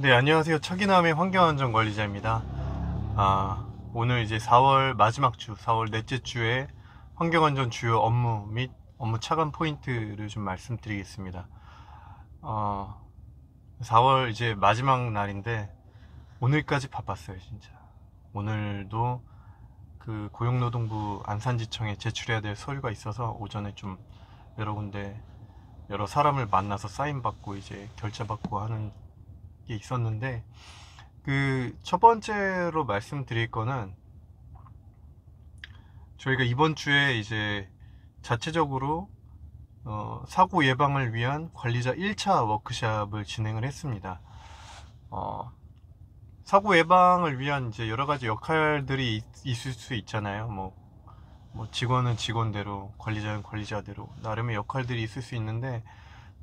네, 안녕하세요. 척이남의 환경안전관리자입니다. 오늘 이제 4월 마지막 주, 4월 넷째 주에 환경안전 주요 업무 및 업무 차관 포인트를 좀 말씀드리겠습니다. 어, 4월 이제 마지막 날인데 오늘까지 바빴어요, 진짜. 오늘도 그 고용노동부 안산지청에 제출해야 될 서류가 있어서 오전에 좀 여러 군데 여러 사람을 만나서 사인받고 이제 결제받고 하는 게 있었는데, 그 첫 번째로 말씀드릴 거는 저희가 이번 주에 이제 자체적으로 사고 예방을 위한 관리자 1차 워크샵을 진행을 했습니다. 어, 사고 예방을 위한 이제 여러 가지 역할들이 있을 수 있잖아요. 뭐 직원은 직원대로, 관리자는 관리자대로 나름의 역할들이 있을 수 있는데,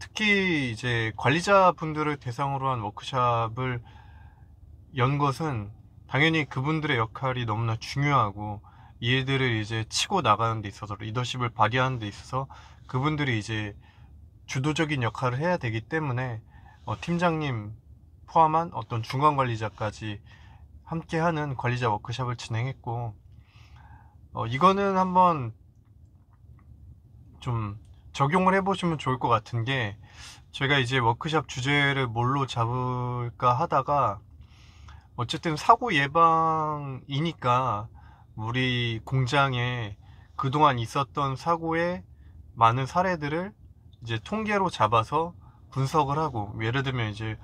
특히 이제 관리자분들을 대상으로 한 워크샵을 연 것은 당연히 그분들의 역할이 너무나 중요하고, 이 일들을 이제 치고 나가는 데 있어서, 리더십을 발휘하는 데 있어서 그분들이 이제 주도적인 역할을 해야 되기 때문에 팀장님 포함한 어떤 중간 관리자까지 함께하는 관리자 워크샵을 진행했고, 이거는 한번 좀 적용을 해보시면 좋을 것 같은 게, 제가 이제 워크샵 주제를 뭘로 잡을까 하다가 어쨌든 사고 예방이니까 우리 공장에 그동안 있었던 사고의 많은 사례들을 이제 통계로 잡아서 분석을 하고, 예를 들면 이제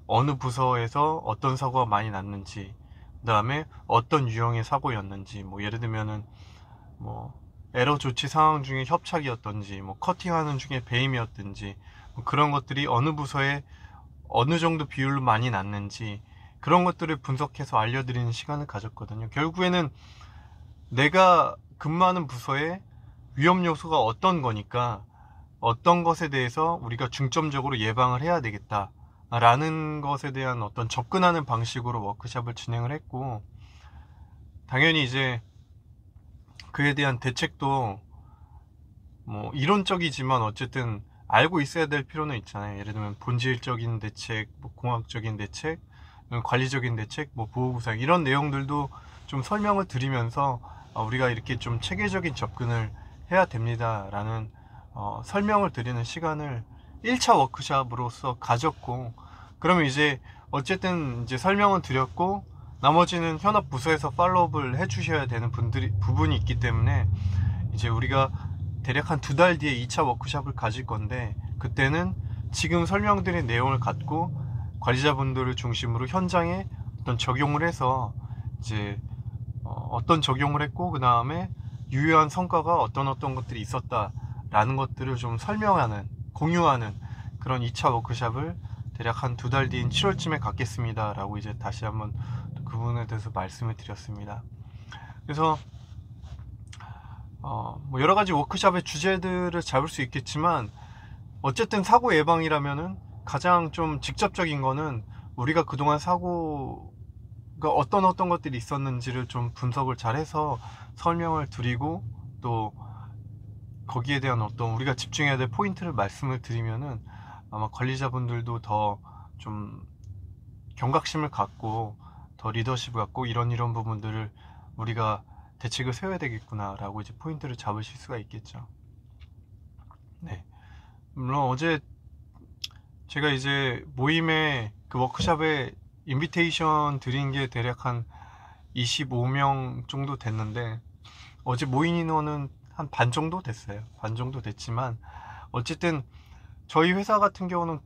어느 부서에서 어떤 사고가 많이 났는지, 그 다음에 어떤 유형의 사고였는지, 뭐 예를 들면은 뭐 에러 조치 상황 중에 협착이었던지, 뭐 커팅하는 중에 배임이었든지, 뭐 그런 것들이 어느 부서에 어느 정도 비율로 많이 났는지, 그런 것들을 분석해서 알려드리는 시간을 가졌거든요. 결국에는 내가 근무하는 부서의 위험 요소가 어떤 거니까 어떤 것에 대해서 우리가 중점적으로 예방을 해야 되겠다 라는 것에 대한 어떤 접근하는 방식으로 워크샵을 진행을 했고, 당연히 이제 그에 대한 대책도 뭐 이론적이지만 어쨌든 알고 있어야 될 필요는 있잖아요. 예를 들면 본질적인 대책, 뭐 공학적인 대책, 관리적인 대책, 뭐 보호구상, 이런 내용들도 좀 설명을 드리면서 우리가 이렇게 좀 체계적인 접근을 해야 됩니다라는 설명을 드리는 시간을 1차 워크샵으로서 가졌고, 그러면 이제 어쨌든 이제 설명은 드렸고, 나머지는 현업 부서에서 팔로우업을 해주셔야 되는 부분이 있기 때문에 이제 우리가 대략 한 2달 뒤에 2차 워크샵을 가질 건데, 그때는 지금 설명드린 내용을 갖고 관리자분들을 중심으로 현장에 어떤 적용을 해서 이제 어떤 적용을 했고, 그 다음에 유효한 성과가 어떤 것들이 있었다라는 것들을 좀 설명하는, 공유하는 그런 2차 워크샵을 대략 한 2달 뒤인 7월쯤에 갖겠습니다 라고 이제 다시 한번 그 부분에 대해서 말씀을 드렸습니다. 그래서 뭐 여러 가지 워크샵의 주제들을 잡을 수 있겠지만, 어쨌든 사고 예방이라면은 가장 좀 직접적인 거는 우리가 그동안 사고가 어떤 것들이 있었는지를 좀 분석을 잘 해서 설명을 드리고, 또 거기에 대한 어떤 우리가 집중해야 될 포인트를 말씀을 드리면은 아마 관리자분들도 더 좀 경각심을 갖고, 더 리더십을 갖고, 이런 부분들을 우리가 대책을 세워야 되겠구나 라고 이제 포인트를 잡으실 수가 있겠죠. 네. 물론 어제 제가 이제 모임에, 그 워크샵에 인비테이션 드린 게 대략 한 25명 정도 됐는데, 어제 모인 인원은 한 반 정도 됐어요. 반 정도 됐지만 어쨌든 저희 회사 같은 경우는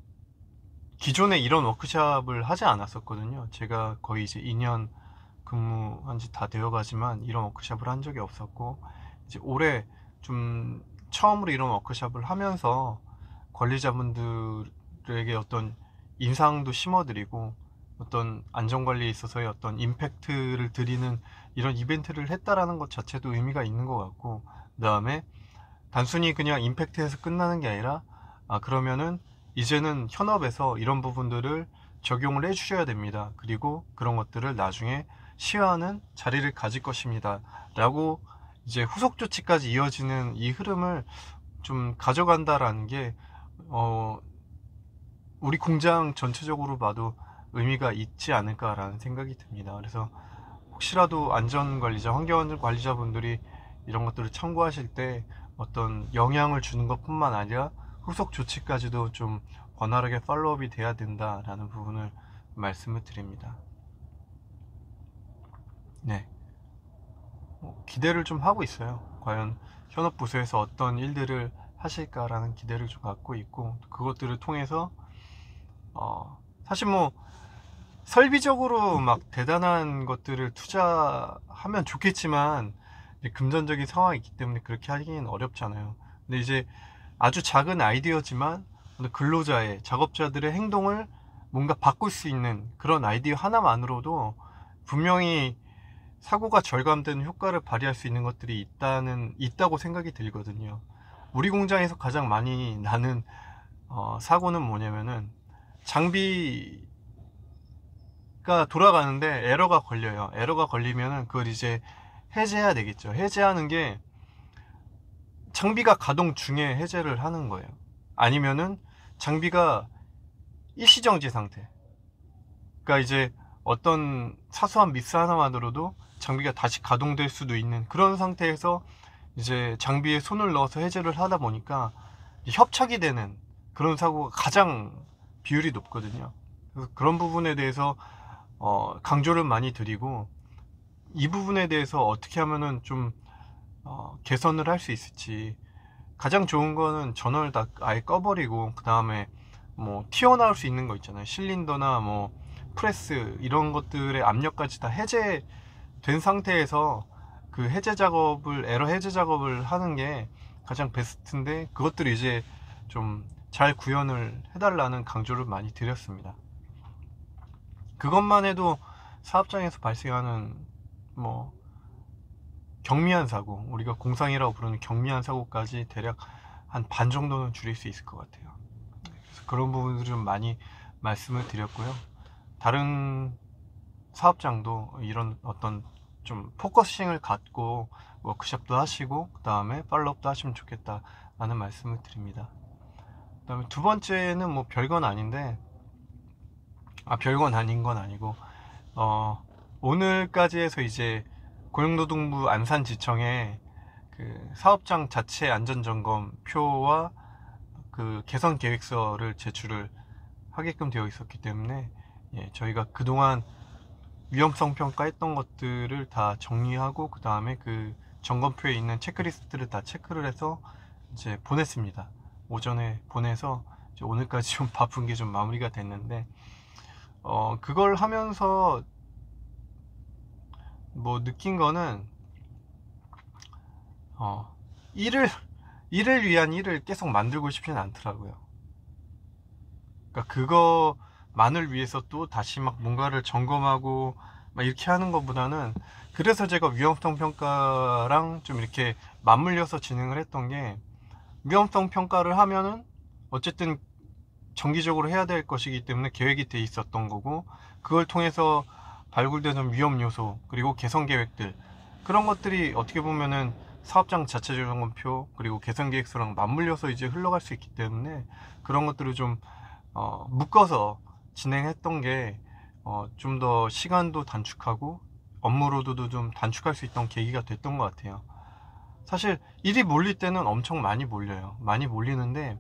기존에 이런 워크샵을 하지 않았었거든요. 제가 거의 이제 2년 근무한 지 다 되어 가지만 이런 워크샵을 한 적이 없었고, 이제 올해 좀 처음으로 이런 워크샵을 하면서 관리자분들에게 어떤 인상도 심어드리고, 어떤 안전관리에 있어서의 어떤 임팩트를 드리는 이런 이벤트를 했다라는 것 자체도 의미가 있는 것 같고, 그 다음에 단순히 그냥 임팩트에서 끝나는 게 아니라, 그러면은 이제는 현업에서 이런 부분들을 적용을 해 주셔야 됩니다. 그리고 그런 것들을 나중에 시화하는 자리를 가질 것입니다 라고 이제 후속 조치까지 이어지는 이 흐름을 좀 가져간다라는 게 우리 공장 전체적으로 봐도 의미가 있지 않을까라는 생각이 듭니다. 그래서 혹시라도 안전관리자, 환경안전관리자분들이 이런 것들을 참고하실 때 어떤 영향을 주는 것뿐만 아니라 후속 조치까지도 좀 원활하게 팔로업이 돼야 된다라는 부분을 말씀을 드립니다. 네, 기대를 좀 하고 있어요. 과연 현업부서에서 어떤 일들을 하실까라는 기대를 좀 갖고 있고, 그것들을 통해서 사실 뭐 설비적으로 막 대단한 것들을 투자하면 좋겠지만 이제 금전적인 상황이 있기 때문에 그렇게 하기는 어렵잖아요. 근데 이제 아주 작은 아이디어지만 근로자의, 작업자들의 행동을 뭔가 바꿀 수 있는 그런 아이디어 하나만으로도 분명히 사고가 절감되는 효과를 발휘할 수 있는 것들이 있다고 생각이 들거든요. 우리 공장에서 가장 많이 나는 사고는 뭐냐면은 장비가 돌아가는데 에러가 걸려요. 에러가 걸리면은 그걸 이제 해제해야 되겠죠. 해제하는 게 장비가 가동 중에 해제를 하는 거예요. 아니면은 장비가 일시정지 상태. 그러니까 이제 어떤 사소한 미스 하나만으로도 장비가 다시 가동될 수도 있는 그런 상태에서 이제 장비에 손을 넣어서 해제를 하다 보니까 협착이 되는 그런 사고가 가장 비율이 높거든요. 그래서 그런 부분에 대해서 강조를 많이 드리고, 이 부분에 대해서 어떻게 하면은 좀 개선을 할 수 있을지. 가장 좋은 거는 전원을 다 아예 꺼버리고 그 다음에 뭐 튀어나올 수 있는 거 있잖아요. 실린더나 뭐 프레스 이런 것들의 압력까지 다 해제된 상태에서 그 해제 작업을, 에러 해제 작업을 하는 게 가장 베스트인데, 그것들을 이제 좀 잘 구현을 해달라는 강조를 많이 드렸습니다. 그것만 해도 사업장에서 발생하는 뭐 경미한 사고, 우리가 공상이라고 부르는 경미한 사고까지 대략 한 반 정도는 줄일 수 있을 것 같아요. 그래서 그런 부분들을 좀 많이 말씀을 드렸고요. 다른 사업장도 이런 어떤 좀 포커싱을 갖고 워크숍도 하시고 그 다음에 팔로업도 하시면 좋겠다 라는 말씀을 드립니다. 그 다음에 두 번째는 뭐 별건 아닌데, 별건 아닌 건 아니고 오늘까지 해서 이제 고용노동부 안산지청에 그 사업장 자체 안전점검 표와 그 개선 계획서를 제출을 하게끔 되어 있었기 때문에, 저희가 그동안 위험성 평가했던 것들을 다 정리하고 그 다음에 그 점검표에 있는 체크리스트를 다 체크를 해서 이제 보냈습니다. 오전에 보내서 이제 오늘까지 좀 바쁜 게 좀 마무리가 됐는데, 그걸 하면서 뭐 느낀 거는 일을 위한 일을 계속 만들고 싶지는 않더라고요. 그러니까 그거만을 위해서 또 다시 막 뭔가를 점검하고 막 이렇게 하는 것보다는, 그래서 제가 위험성 평가랑 좀 이렇게 맞물려서 진행을 했던 게, 위험성 평가를 하면은 어쨌든 정기적으로 해야 될 것이기 때문에 계획이 돼 있었던 거고, 그걸 통해서 발굴되는 위험 요소 그리고 개선 계획들, 그런 것들이 어떻게 보면은 사업장 자체 점검표 그리고 개선 계획서랑 맞물려서 이제 흘러갈 수 있기 때문에 그런 것들을 좀 묶어서 진행했던 게 좀 더 시간도 단축하고 업무로도 좀 단축할 수 있던 계기가 됐던 것 같아요. 사실 일이 몰릴 때는 엄청 많이 몰려요. 많이 몰리는데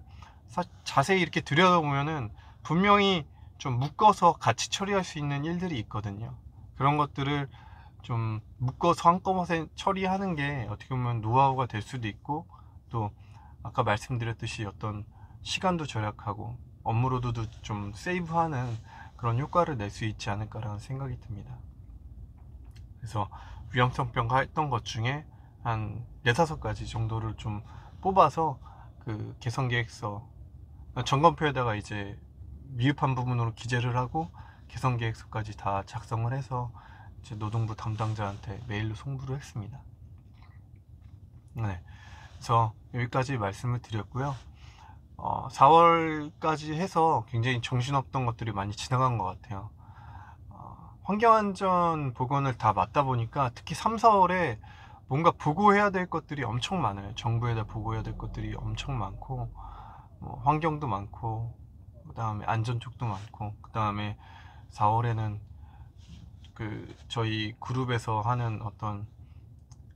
자세히 이렇게 들여다보면은 분명히 좀 묶어서 같이 처리할 수 있는 일들이 있거든요. 그런 것들을 좀 묶어서 한꺼번에 처리하는 게 어떻게 보면 노하우가 될 수도 있고, 또 아까 말씀드렸듯이 어떤 시간도 절약하고 업무로도 좀 세이브하는 그런 효과를 낼 수 있지 않을까라는 생각이 듭니다. 그래서 위험성 평가했던 것 중에 한 4-5가지 정도를 좀 뽑아서 그 개선 계획서 점검표에다가 이제 미흡한 부분으로 기재를 하고 개선 계획서까지 다 작성을 해서 이제 노동부 담당자한테 메일로 송부를 했습니다. 네, 그래서 여기까지 말씀을 드렸고요. 4월까지 해서 굉장히 정신없던 것들이 많이 지나간 것 같아요. 환경안전 보건을 다 맡다 보니까 특히 3, 4월에 뭔가 보고해야 될 것들이 엄청 많아요. 정부에다 보고해야 될 것들이 엄청 많고, 뭐 환경도 많고, 그 다음에 안전 쪽도 많고, 그 다음에 4월에는 그 저희 그룹에서 하는 어떤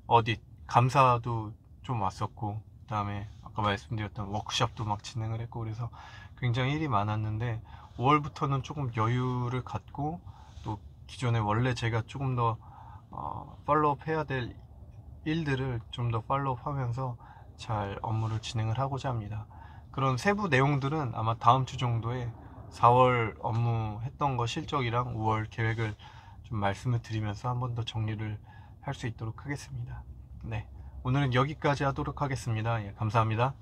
어딧 감사도 좀 왔었고, 그다음에 아까 말씀드렸던 워크숍도 막 진행을 했고, 그래서 굉장히 일이 많았는데 5월부터는 조금 여유를 갖고 또 기존에 원래 제가 조금 더 팔로우업 해야 될 일들을 좀 더 팔로우업 하면서 잘 업무를 진행을 하고자 합니다. 그런 세부 내용들은 아마 다음 주 정도에 4월 업무 했던 거 실적이랑 5월 계획을 좀 말씀을 드리면서 한 번 더 정리를 할 수 있도록 하겠습니다. 네, 오늘은 여기까지 하도록 하겠습니다. 예, 감사합니다.